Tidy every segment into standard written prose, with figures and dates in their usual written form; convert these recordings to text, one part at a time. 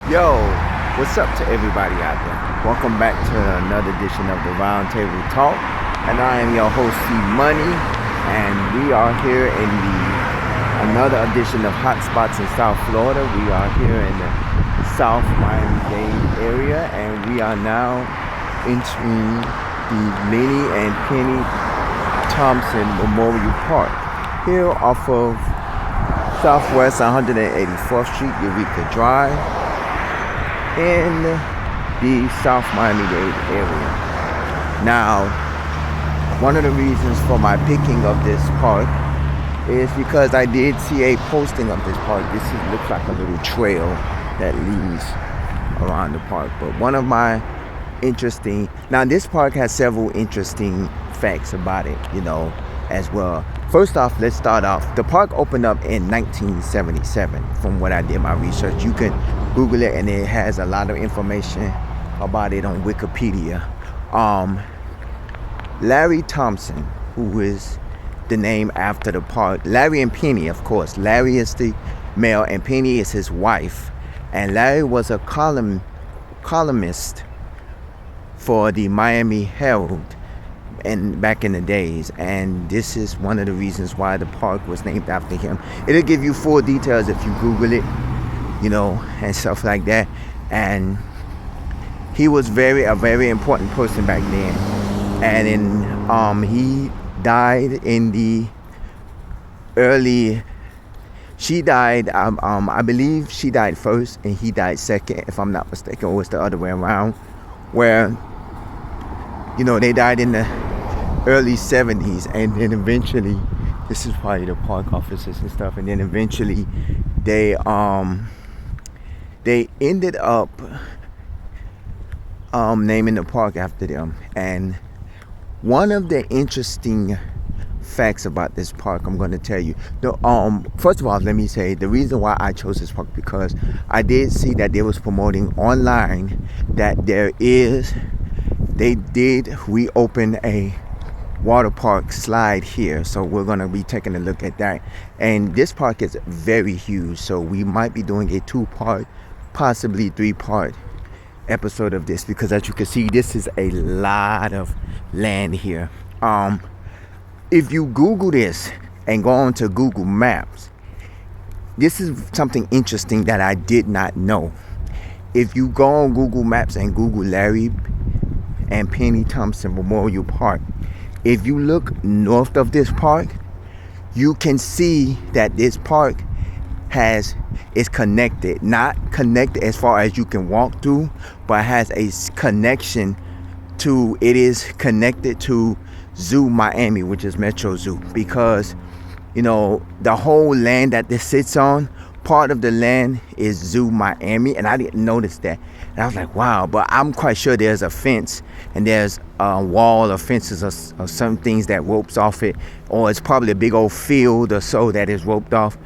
Yo, what's up to everybody out there? Welcome back to another edition of the Roundtable Talk. And I am your host, C Money. And we are here in another edition of Hotspots in South Florida. We are here in the South Miami-Dade area. And we are now entering the Larry and Penny Thompson Memorial Park. Here off of Southwest 184th Street, Eureka Drive, in the South Miami-Dade area. Now, one of the reasons for my picking of this park is because I did see a posting of this park. Looks like a little trail that leads around the park. But one of my now this park has several interesting facts about it, as well. First off, let's start off. The park opened up in 1977 from what I did my research. You can Google it and it has a lot of information about it on Wikipedia. Larry Thompson, who is the name after the park. Larry and Penny, of course. Larry is the male and Penny is his wife. And Larry was a columnist for the Miami Herald back in the days, and this is one of the reasons why the park was named after him. It'll give you full details if you Google it, and stuff like that. And he was a very important person back then. And he died in the early. She died. I believe she died first, and he died second, if I'm not mistaken, or it's the other way around, where they died in the early 70s, and then eventually, this is probably the park officers and stuff, and then eventually they ended up naming the park after them. And one of the interesting facts about this park I'm going to tell you. First of all, let me say the reason why I chose this park, because I did see that they was promoting online that they did reopen a water park slide here, so we're going to be taking a look at that. And this park is very huge, so we might be doing a 2-part, possibly 3-part episode of this, because as you can see, this is a lot of land here. If you Google this and go on to Google Maps, this is something interesting that I did not know. If you go on Google Maps and Google Larry and Penny Thompson Memorial Park, if you look north of this park, you can see that this park is connected. Not connected as far as you can walk through, but has a connection to, it is connected to Zoo Miami, which is Metro Zoo, because the whole land that this sits on, part of the land is Zoo Miami, and I didn't notice that. And I was like, wow, but I'm quite sure there's a fence and there's a wall of fences or some things that ropes off it, or it's probably a big old field or so that is ropes off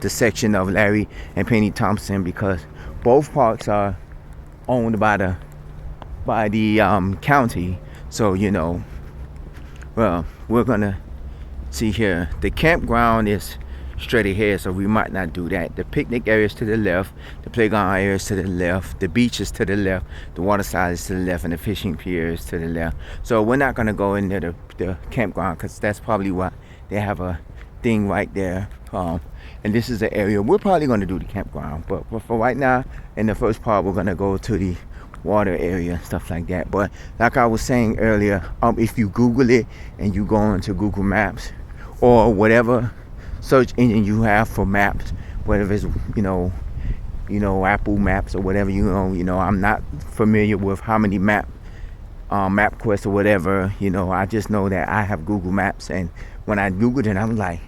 the section of Larry and Penny Thompson, because both parks are owned by the county. So well, we're gonna see here. The campground is straight ahead, so we might not do that. The picnic area is to the left, the playground area is to the left, the beach is to the left, the water side is to the left, and the fishing pier is to the left. So we're not going to go into the campground, because that's probably why they have a thing right there. And this is the area we're probably going to do the campground, but for right now, in the first part, we're going to go to the water area and stuff like that. But like I was saying earlier, if you Google it and you go into Google Maps or whatever search engine you have for maps, whatever it's Apple Maps or whatever, I'm not familiar with how many MapQuest or whatever, I just know that I have Google Maps, and when I Googled it, I'm like,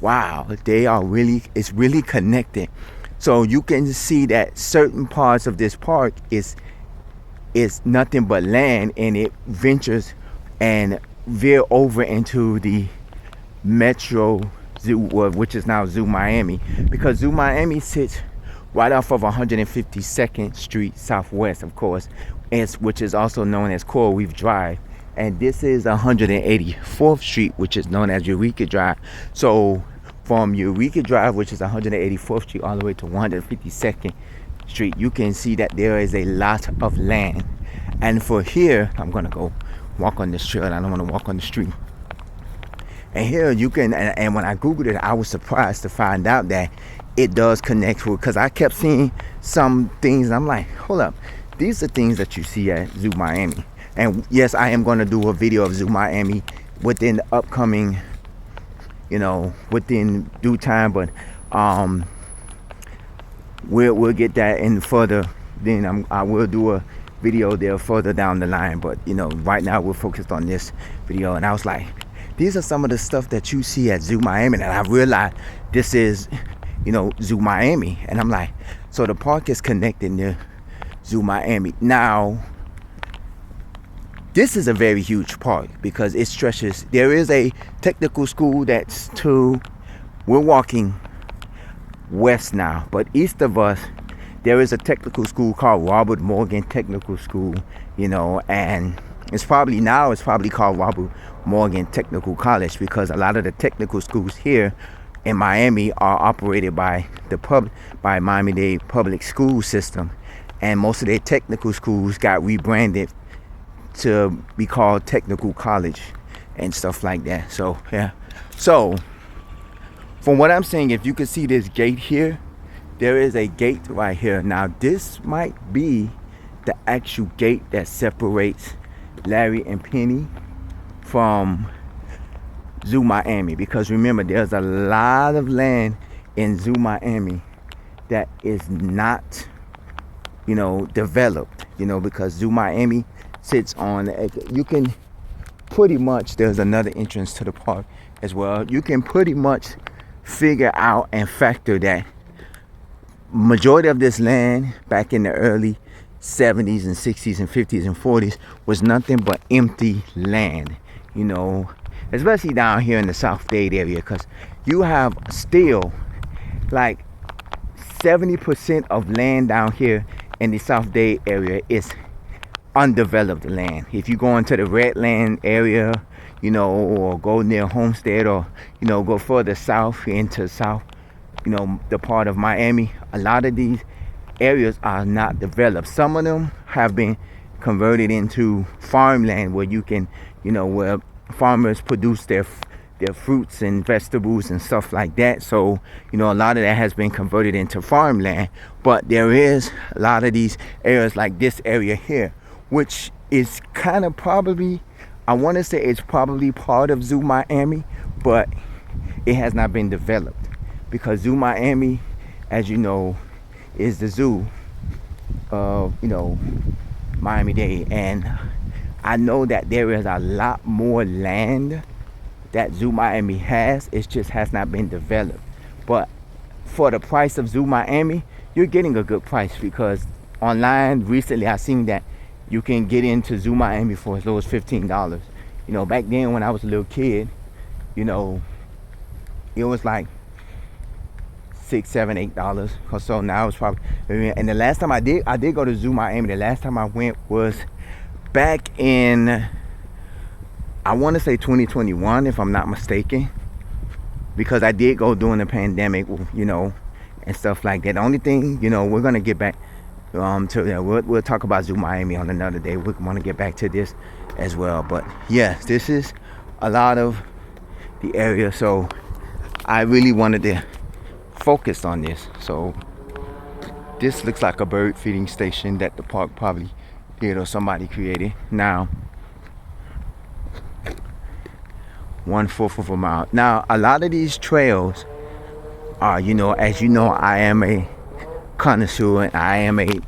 wow, it's really connected. So you can see that certain parts of this park is nothing but land, and it ventures and veer over into the Metro Zoo, which is now Zoo Miami, because Zoo Miami sits right off of 152nd Street Southwest, of course, which is also known as Coral Reef Drive. And this is 184th Street, which is known as Eureka Drive. So from Eureka Drive, which is 184th Street, all the way to 152nd Street, you can see that there is a lot of land. And for here, I'm gonna go walk on this trail. I don't want to walk on the street. And here you can, and when I Googled it, I was surprised to find out that it does connect with, because I kept seeing some things, and I'm like, hold up, these are things that you see at Zoo Miami. And yes, I am going to do a video of Zoo Miami within the upcoming, within due time, but we'll get that in further. Then I will do a video there further down the line, but right now we're focused on this video. And I was like, these are some of the stuff that you see at Zoo Miami, and I realized this is Zoo Miami. And I'm like, so the park is connected to Zoo Miami. Now this is a very huge park because it stretches. There is a technical school that's we're walking west now, but east of us there is a technical school called Robert Morgan Technical School, and it's probably called Robert Morgan Technical College, because a lot of the technical schools here in Miami are operated by by Miami-Dade public school system, and most of their technical schools got rebranded to be called Technical College and stuff like that. So yeah, so from what I'm saying, if you can see this gate here, there is a gate right here. Now this might be the actual gate that separates Larry and Penny from Zoo Miami, because remember, there's a lot of land in Zoo Miami that is not developed, because Zoo Miami sits on you can pretty much, there's another entrance to the park as well. You can pretty much figure out and factor that majority of this land back in the early 70s and 60s and 50s and 40s was nothing but empty land, especially down here in the South Dade area, because you have still like 70% of land down here in the South Dade area is undeveloped land. If you go into the Redland area, or go near Homestead, or go further south into south, the part of Miami, a lot of these areas are not developed. Some of them have been converted into farmland, where you can, where farmers produce their fruits and vegetables and stuff like that. So a lot of that has been converted into farmland. But there is a lot of these areas like this area here, which is kind of probably, I want to say it's probably part of Zoo Miami, but it has not been developed, because Zoo Miami, as you know, is the zoo of Miami-Dade. And I know that there is a lot more land that Zoo Miami has. It just has not been developed. But for the price of Zoo Miami, you're getting a good price, because online recently I seen that you can get into Zoo Miami for as low as $15. Back then when I was a little kid, it was like $6, $7, $8 or so. Now it's probably, and the last time I did go to Zoo Miami, the last time I went was back in, I want to say 2021, if I'm not mistaken, because I did go during the pandemic, and stuff like that. The only thing, we're gonna get back to we'll talk about Zoo Miami on another day. We want to get back to this as well. But yes, this is a lot of the area, so I really wanted to focus on this. So this looks like a bird feeding station that the park probably did, or somebody created. Now 1/4 of a mile. Now a lot of these trails are, as you know, I am a connoisseur and I am a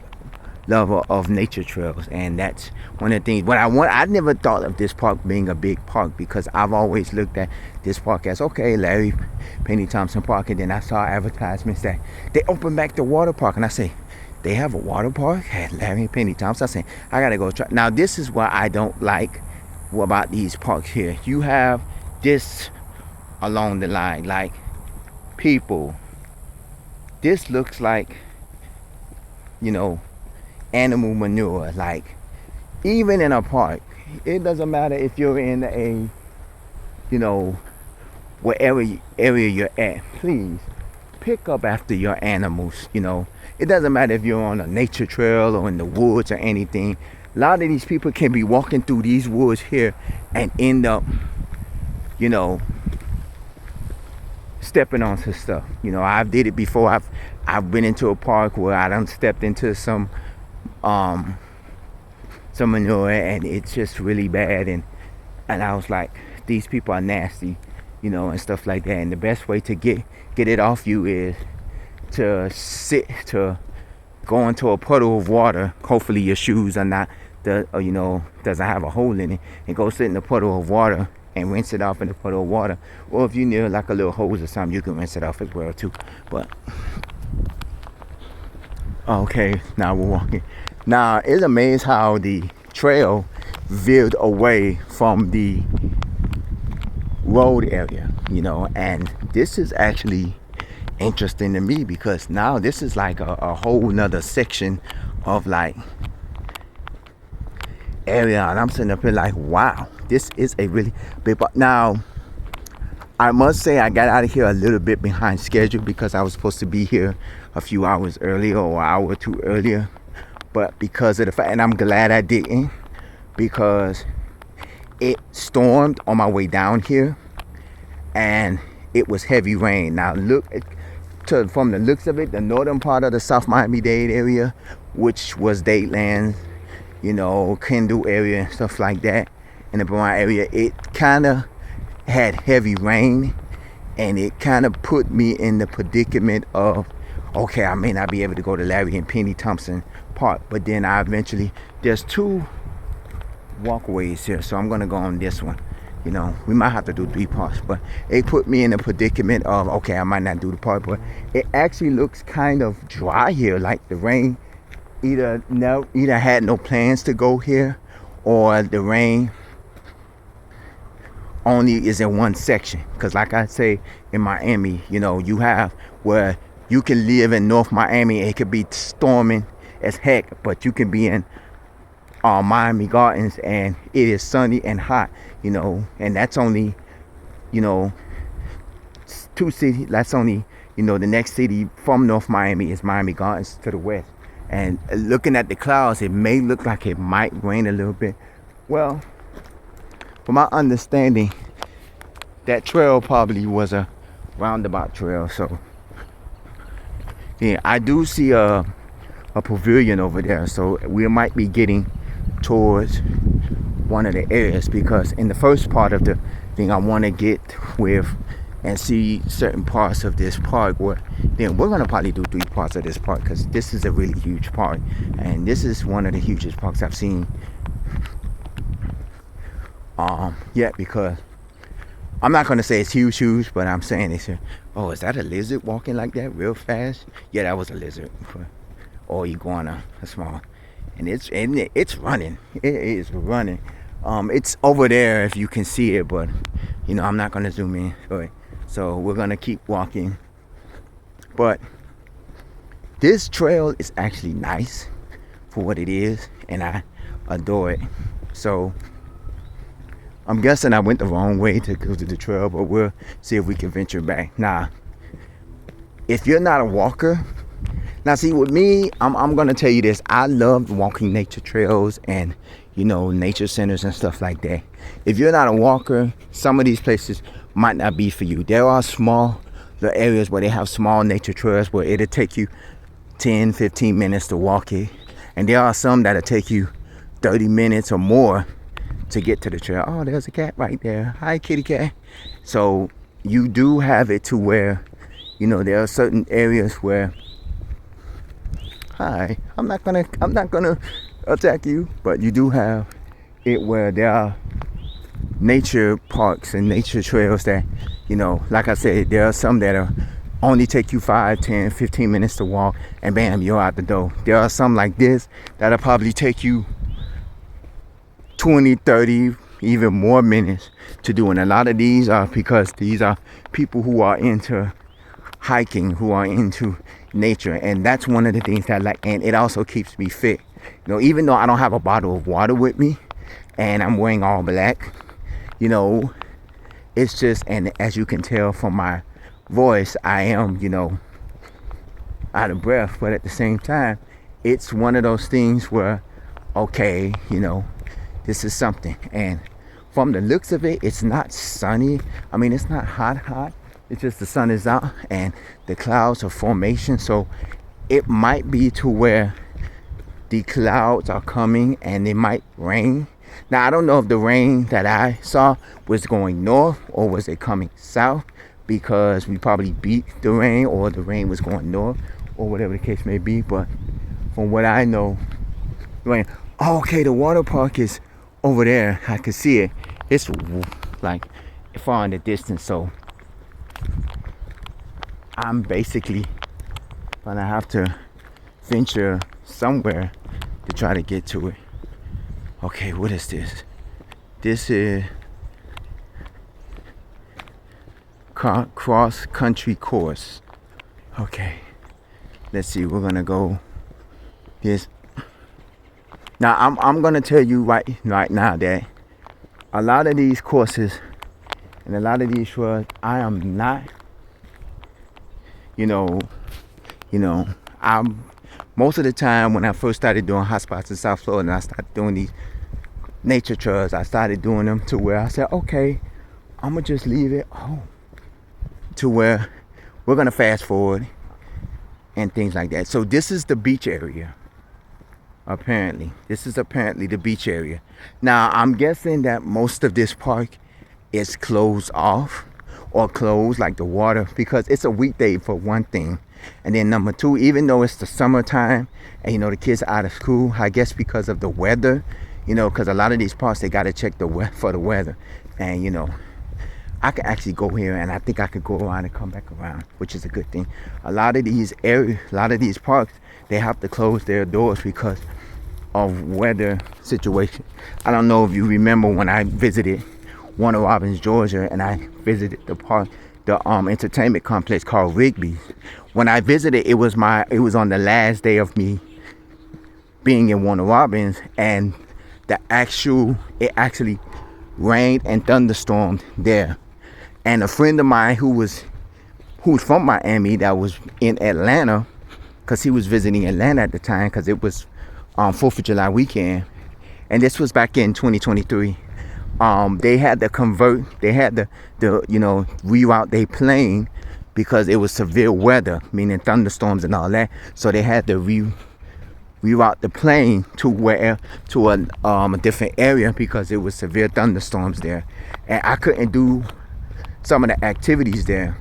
lover of nature trails, and that's one of the things. I never thought of this park being a big park, because I've always looked at this park as, okay, Larry Penny Thompson Park, and then I saw advertisements that they opened back the water park, and I say, they have a water park at Larry and Penny Thompson. I say, I gotta go try. Now this is what I don't like about these parks here. You have this along the line, like, people, this looks like animal manure. Like, even in a park, it doesn't matter if you're in a wherever area you're at, please pick up after your animals. It doesn't matter if you're on a nature trail or in the woods or anything. A lot of these people can be walking through these woods here and end up, stepping onto stuff. I've did it before. I've been into a park where I done stepped into some manure, and it's just really bad, and I was like, these people are nasty, and stuff like that. And the best way to get it off you is to go into a puddle of water. Hopefully your shoes are not doesn't have a hole in it, and go sit in the puddle of water and rinse it off in the puddle of water. Or if you near like a little hose or something, you can rinse it off as well too. But okay, now we're walking. Now it's amazing how the trail veered away from the road area, and this is actually interesting to me, because now this is like a whole nother section of like area, and I'm sitting up here like, wow, this is a really big part. Now I must say I got out of here a little bit behind schedule, because I was supposed to be here a few hours earlier, or an hour or two earlier. But because of the fact, and I'm glad I didn't, because it stormed on my way down here, and it was heavy rain. Now from the looks of it, the northern part of the South Miami-Dade area, which was Dadeland, Kendall area and stuff like that, in the Broward area, it kind of had heavy rain, and it kind of put me in the predicament of, okay, I may not be able to go to Larry and Penny Thompson Park, but then there's two walkways here, so I'm gonna go on this one. We might have to do 3 parts, but it put me in a predicament of, okay, I might not do the part, but it actually looks kind of dry here, like the rain either had no plans to go here, or the rain only is in one section. Because like I say, in Miami, you have where you can live in North Miami, it could be storming as heck, but you can be in Miami Gardens and it is sunny and hot, and that's only, 2 cities. That's only, the next city from North Miami is Miami Gardens to the west. And looking at the clouds, it may look like it might rain a little bit. Well, from my understanding, that trail probably was a roundabout trail. So yeah, I do see a pavilion over there, so we might be getting towards one of the areas, because in the first part of the thing, I want to get with and see certain parts of this park. Then we're going to probably do 3 parts of this park, because this is a really huge park, and this is one of the hugest parks I've seen yet, because I'm not going to say it's huge, but I'm saying it's oh, is that a lizard walking like that real fast? Yeah, that was a lizard, or iguana, a small. And it's running. It is running. It's over there if you can see it, but I'm not gonna zoom in. So we're gonna keep walking. But this trail is actually nice for what it is, and I adore it. So I'm guessing I went the wrong way to go to the trail, but we'll see if we can venture back. Now, if you're not a walker, now see, with me, I'm gonna tell you this. I love walking nature trails and nature centers and stuff like that. If you're not a walker, some of these places might not be for you. There are small areas where they have small nature trails where it'll take you 10-15 minutes to walk it, and there are some that'll take you 30 minutes or more to get to the trail. Oh, there's a cat right there. Hi, kitty cat. So you do have it to where there are certain areas where, hi, I'm not gonna attack you, but you do have it where there are nature parks and nature trails that, like I said, there are some that are only take you 5, 10, 15 minutes to walk, and bam, you're out the door. There are some like this that'll probably take you 20, 30, even more minutes to do. And a lot of these are because these are people who are into hiking, who are into nature, and that's one of the things that I like. And it also keeps me fit. Even though I don't have a bottle of water with me and I'm wearing all black, it's just, and as you can tell from my voice, I am, out of breath. But at the same time, it's one of those things where, okay, this is something. And from the looks of it, it's not sunny. I mean, it's not hot. It's just the sun is out and the clouds are formation. So it might be to where the clouds are coming and it might rain. Now, I don't know if the rain that I saw was going north or was it coming south, because we probably beat the rain, or the rain was going north, or whatever the case may be. But from what I know, rain. Oh, okay, the water park is over there. I can see it. It's like far in the distance. So I'm basically gonna have to venture somewhere to try to get to it. Okay, what is this? This is cross country course. Okay, let's see. We're gonna go this. Now I'm gonna tell you right now that a lot of these courses and a lot of these trails, I am not. I'm most of the time when I first started doing hotspots in South Florida and I started doing these nature trails, I started doing them to where I said, okay, I'm gonna just leave it to where we're gonna fast forward and things like that. So this is the beach area. This is the beach area. Now I'm guessing that most of this park is closed off or closed, like the water, because it's a weekday for one thing. And then number two, even though it's the summertime and the kids are out of school, I guess because of the weather, because a lot of these parks, they got to check for the weather. And I can actually go here and I think I could go around and come back around, which is a good thing. A lot of these parks, they have to close their doors because of weather situation. I don't know if you remember when I visited Warner Robins, Georgia, and I visited the park, the entertainment complex called Rigby's. When I visited, it was on the last day of me being in Warner Robins, and it actually rained and thunderstormed there. And a friend of mine who's from Miami, that was in Atlanta, because he was visiting Atlanta at the time, because it was 4th of July weekend, and this was back in 2023. They had to reroute their plane because it was severe weather, meaning thunderstorms and all that. So they had to reroute the plane to a different area because it was severe thunderstorms there, and I couldn't do some of the activities there.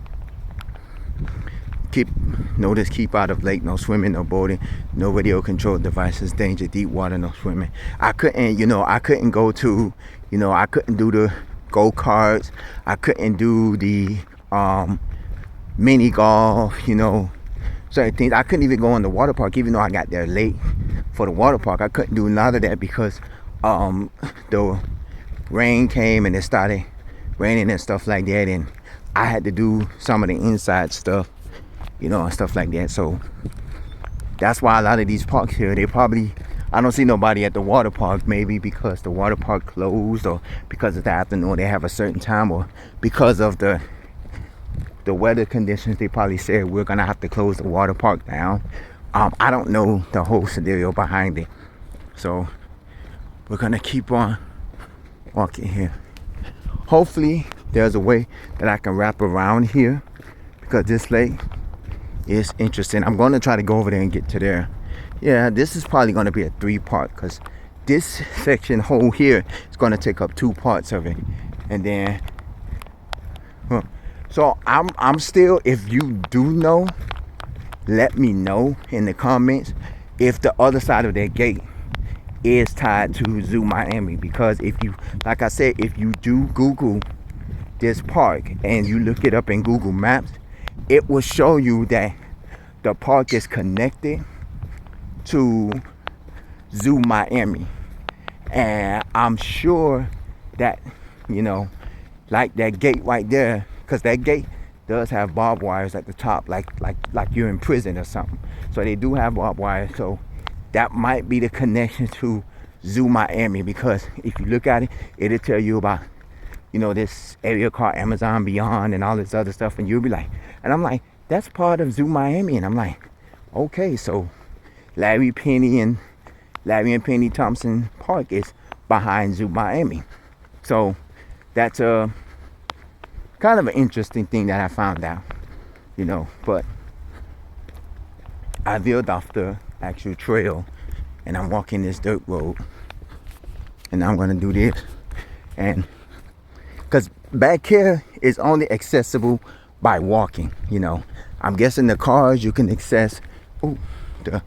Keep out of lake, no swimming, no boating, no radio controlled devices, danger, deep water, no swimming. I couldn't go to, I couldn't do the go-karts. I couldn't do the mini golf, certain things. I couldn't even go in the water park, even though I got there late for the water park. I couldn't do none of that because the rain came and it started raining and stuff like that, and I had to do some of the inside stuff, and stuff like that. So that's why a lot of these parks here, I don't see nobody at the water park, maybe because the water park closed, or because it's the afternoon, they have a certain time, or because of the weather conditions, they probably said we're gonna have to close the water park down. I don't know the whole scenario behind it. So we're gonna keep on walking here. Hopefully there's a way that I can wrap around here, because this lake is interesting. I'm going to try to go over there and get to there. Yeah, this is probably going to be a 3-part, because this section whole here is going to take up 2 parts of it. And then so I'm still, if you do know, let me know in the comments if the other side of that gate is tied to Zoo Miami. Because if you, like I said, if you do Google this park and you look it up in Google Maps, it will show you that the park is connected to Zoo Miami. And I'm sure that, like that gate right there, because that gate does have barbed wires at the top, like you're in prison or something. So they do have barbed wires. So that might be the connection to Zoo Miami, because if you look at it, it'll tell you about this area called Amazon Beyond and all this other stuff. And you'll be like, and I'm like, that's part of Zoo Miami. And I'm like, okay, so Larry and Penny Thompson Park is behind Zoo Miami. So that's a kind of an interesting thing that I found out, but I veered off the actual trail and I'm walking this dirt road, and I'm gonna do this, and because back here is only accessible by walking. I'm guessing the cars you can access. Oh, the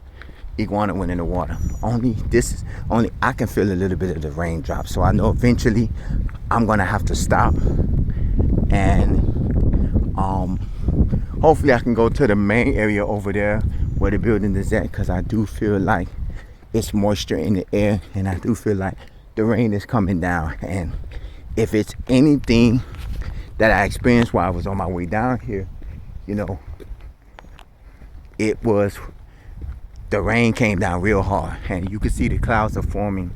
iguana went in the water. Only I can feel a little bit of the raindrops, so I know eventually I'm gonna have to stop, and hopefully I can go to the main area over there where the building is at, because I do feel like it's moisture in the air, and I do feel like the rain is coming down. And if it's anything that I experienced while I was on my way down here, the rain came down real hard, and you could see the clouds are forming.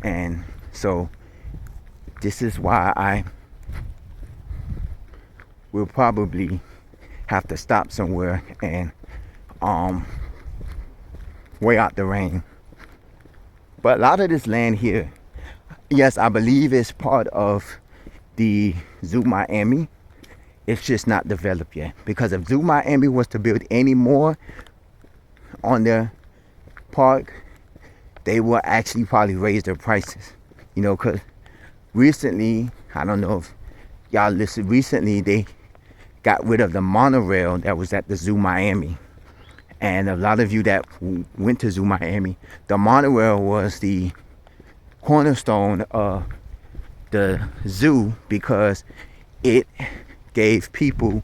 And so this is why I will probably have to stop somewhere and wait out the rain. But a lot of this land here, yes, I believe it's part of the Zoo Miami. It's just not developed yet. Because if Zoo Miami was to build any more on the park, they will actually probably raise their prices. Because recently, I don't know if y'all listened, recently they got rid of the monorail that was at the Zoo Miami. And a lot of you that went to Zoo Miami, the monorail was the cornerstone of the zoo, because it gave people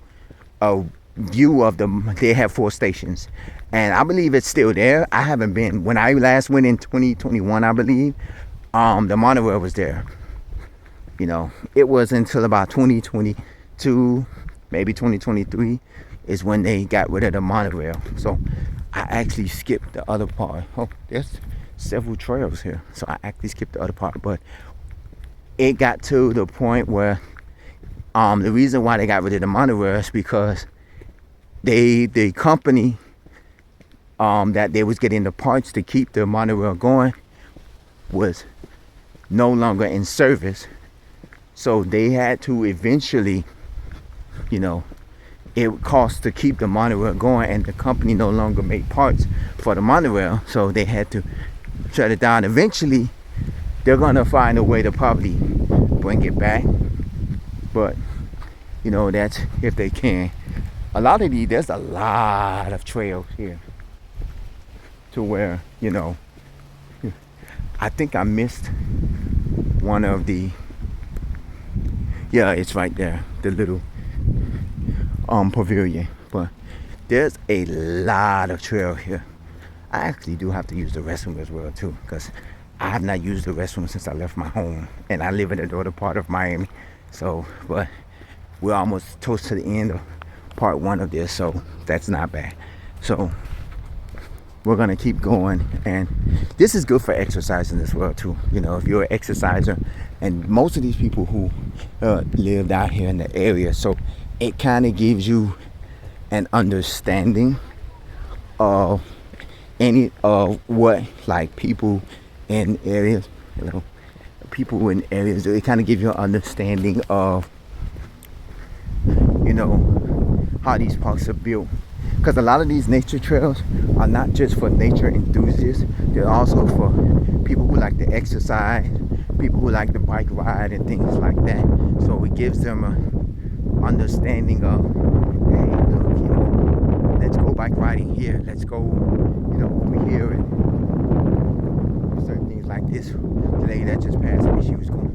a view of they have 4 stations. And I believe it's still there. I haven't been. When I last went in 2021, I believe, the monorail was there. It was until about 2022, maybe 2023, is when they got rid of the monorail. So I actually skipped the other part. Oh, there's several trails here. So I actually skipped the other part. But it got to the point where the reason why they got rid of the monorail is because the company that they was getting the parts to keep the monorail going was no longer in service. So they had to eventually, it cost to keep the monorail going, and the company no longer made parts for the monorail, so they had to shut it down. Eventually they're gonna find a way to probably bring it back, but that's if they can. There's a lot of trails here to where I think I missed one of the, it's right there, the little pavilion. But there's a lot of trail here. I actually do have to use the restroom as well too, because I have not used the restroom since I left my home, and I live in the northern part of Miami. So, but we're almost close to the end of part 1 of this, so that's not bad. So we're gonna keep going, and this is good for exercising as well too. If you're an exerciser, and most of these people who lived out here in the area, so it kind of gives you an understanding of what like people in areas, it kind of gives you an understanding of how these parks are built. Because a lot of these nature trails are not just for nature enthusiasts, they're also for people who like to exercise, people who like to bike ride and things like that. So it gives them a understanding of, hey, look, let's go bike riding here, let's go, over here, and certain things like this. The lady that just passed me, she was going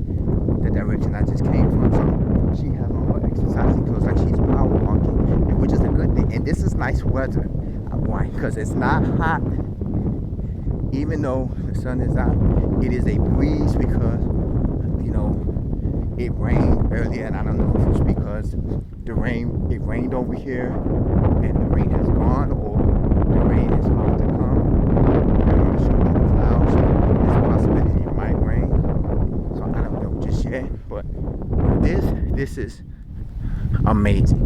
the direction I just came from, so she has on her exercising clothes, like she's power walking, which is a good thing. And this is nice weather. Why? Because it's not hot. Even though the sun is out, it is a breeze, because it rained earlier, and I don't know if it's because it rained over here and the rain has gone, or the rain is about to come. I'm not sure about the clouds, so there's a possibility it might rain. So I don't know just yet, but this is amazing.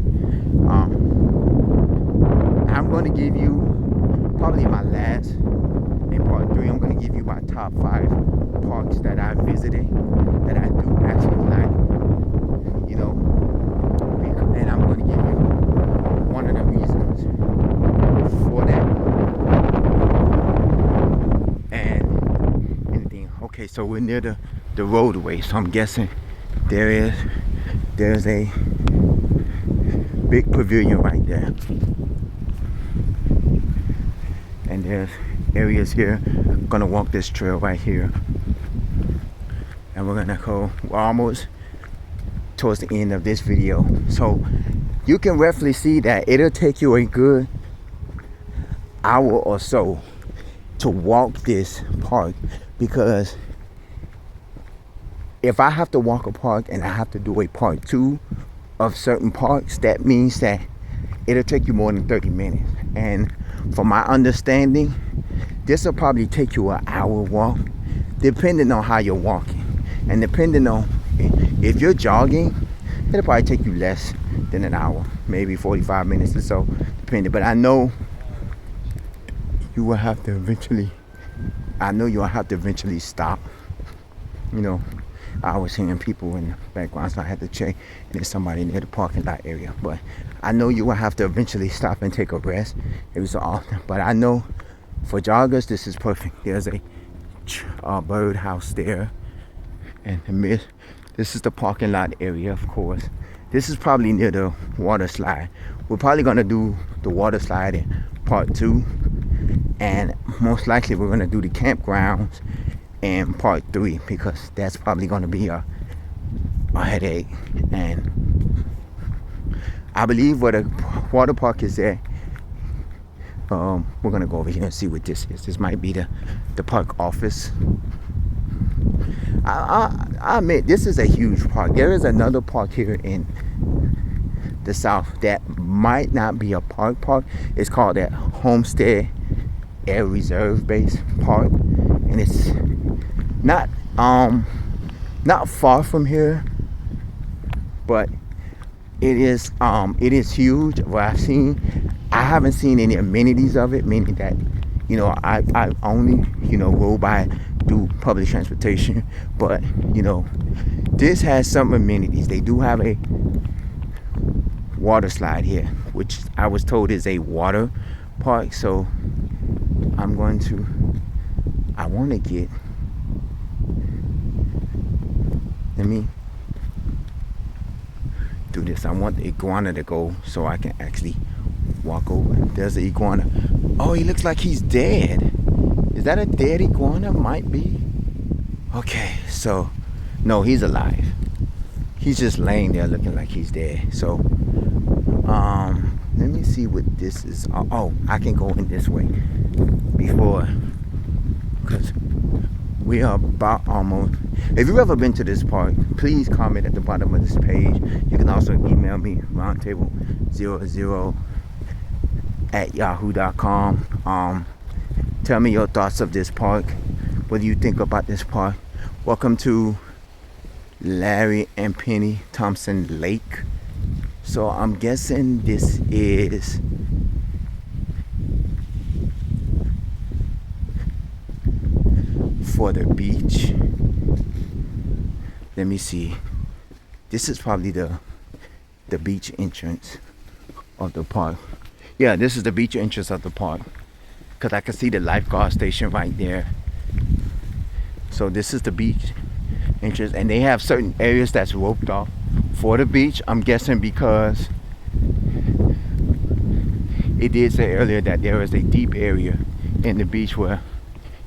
I'm going to give you probably my last, in part 3, I'm going to give you my top 5 parks that I visited that I do actually like, you know, and I'm going to give you one of the reasons for that and anything. Okay, so we're near the roadway, so I'm guessing there's a big pavilion right there, and there's areas here. I'm gonna walk this trail right here, and we're almost towards the end of this video, so you can roughly see that it'll take you a good hour or so to walk this park, because if I have to walk a park and I have to do a part 2 of certain parks, that means that it'll take you more than 30 minutes. And from my understanding, this will probably take you an hour walk, depending on how you're walking. And depending on if you're jogging, it'll probably take you less than an hour, maybe 45 minutes or so, depending. But I know you'll have to eventually stop. You know, I was hearing people in the background, so I had to check. And there's somebody near the parking lot area. But I know you will have to eventually stop and take a rest every so often. But I know for joggers, this is perfect. There's a birdhouse there. And this is the parking lot area, of course. This is probably near the water slide. We're probably going to do the water slide in part 2. And most likely we're going to do the campgrounds in part 3, because that's probably going to be a headache. And I believe where the water park is at, we're going to go over here and see what this is. This might be the park office. I admit, this is a huge park. There is another park here in the south that might not be a park. It's called that Homestead Air Reserve Base Park, and it's not far from here, but it is huge. What I've seen, I haven't seen any amenities of it, meaning that, you know, I only, you know, go by through public transportation. But, you know, this has some amenities. They do have a water slide here, which I was told is a water park. So I want to get, let me do this. I want the iguana to go so I can actually walk over. There's the iguana. Oh, he looks like he's dead. Is that a dead iguana? Might be. Okay, so no, he's alive. He's just laying there looking like he's dead. So let me see what this is. Oh, I can go in this way before, because we are about almost. If you've ever been to this park, please comment at the bottom of this page. You can also email me, roundtable00@yahoo.com. Tell me your thoughts of this park. What do you think about this park? Welcome to Larry and Penny Thompson Lake. So I'm guessing this is for the beach. Let me see. This is probably the beach entrance of the park. Yeah, this is the beach entrance of the park, because I can see the lifeguard station right there. So this is the beach entrance, and they have certain areas that's roped off for the beach. I'm guessing because it did say earlier that there is a deep area in the beach where,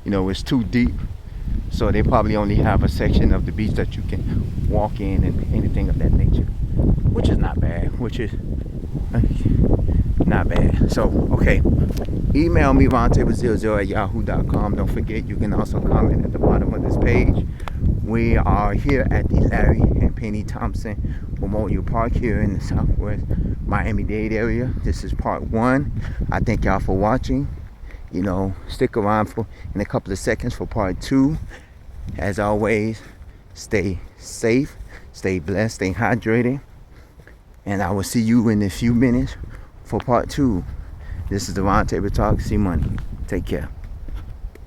you know, it's too deep. So they probably only have a section of the beach that you can walk in and anything of that nature, which is not bad. Not bad. So, okay. Email me, roundtable00@yahoo.com. Don't forget, you can also comment at the bottom of this page. We are here at the Larry and Penny Thompson Memorial Park here in the southwest Miami-Dade area. This is part 1. I thank y'all for watching. You know, stick around in a couple of seconds for part 2. As always, stay safe, stay blessed, stay hydrated. And I will see you in a few minutes for part 2. This is the Roundtable Talk. C Money. Take care.